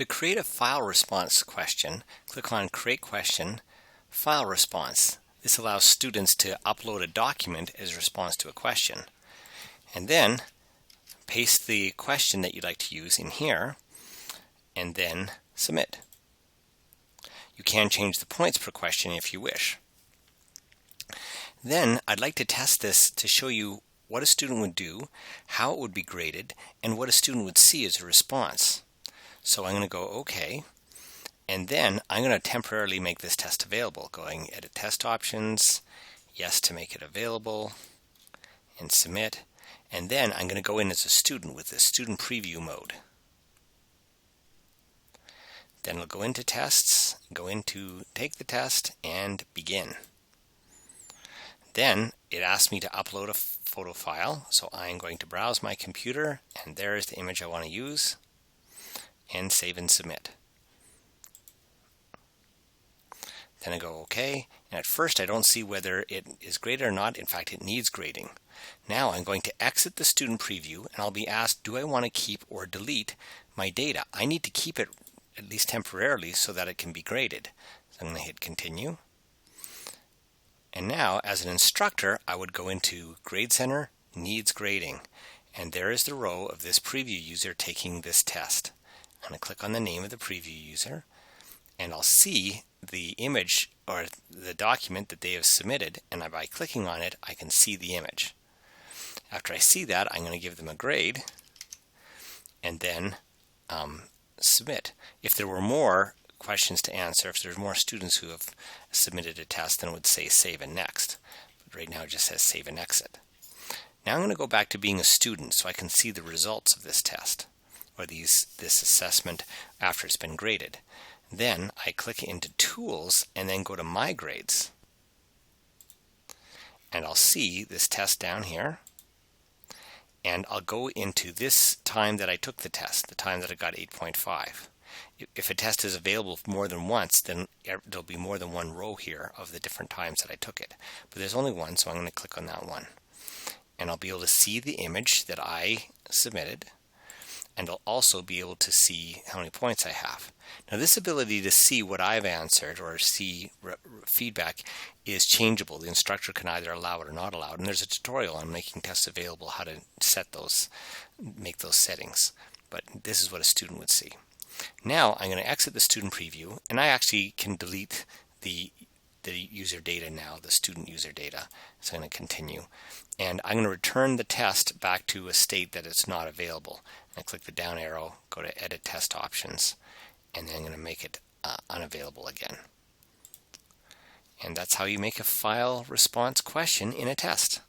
To create a file response question, click on Create Question, File Response. This allows students to upload a document as a response to a question. And then paste the question that you'd like to use in here, and then submit. You can change the points per question if you wish. Then I'd like to test this to show you what a student would do, how it would be graded, and what a student would see as a response. So I'm going to go OK, and then I'm going to temporarily make this test available, going Edit Test Options, Yes to make it available, and Submit. And then I'm going to go in as a student with the Student Preview mode. Then we'll go into Tests, go into Take the Test, and Begin. Then it asks me to upload a photo file, so I'm going to browse my computer, and there is the image I want to use, and Save and Submit. Then I go OK, and at first I don't see whether it is graded or not. In fact, it needs grading. Now I'm going to exit the student preview, and I'll be asked, do I want to keep or delete my data? I need to keep it at least temporarily so that it can be graded. So I'm going to hit Continue. And now, as an instructor, I would go into Grade Center, Needs Grading, and there is the row of this preview user taking this test. I'm going to click on the name of the preview user, and I'll see the image or the document that they have submitted, and by clicking on it, I can see the image. After I see that, I'm going to give them a grade, and then submit. If there were more questions to answer, if there's more students who have submitted a test, then it would say Save and Next. But right now it just says Save and Exit. Now I'm going to go back to being a student so I can see the results of this test or this assessment after it's been graded. Then I click into Tools and then go to My Grades. And I'll see this test down here. And I'll go into this time that I took the test, the time that I got 8.5. If a test is available more than once, then there'll be more than one row here of the different times that I took it. But there's only one, so I'm going to click on that one. And I'll be able to see the image that I submitted, and I'll also be able to see how many points I have. Now this ability to see what I've answered or see feedback is changeable. The instructor can either allow it or not allow it, and there's a tutorial on making tests available, how to set those, make those settings. But this is what a student would see. Now I'm going to exit the student preview, and I actually can delete the user data now, the student user data. So I'm going to continue. And I'm going to return the test back to a state that it's not available. I click the down arrow, go to Edit Test Options, and then I'm going to make it unavailable again. And that's how you make a file response question in a test.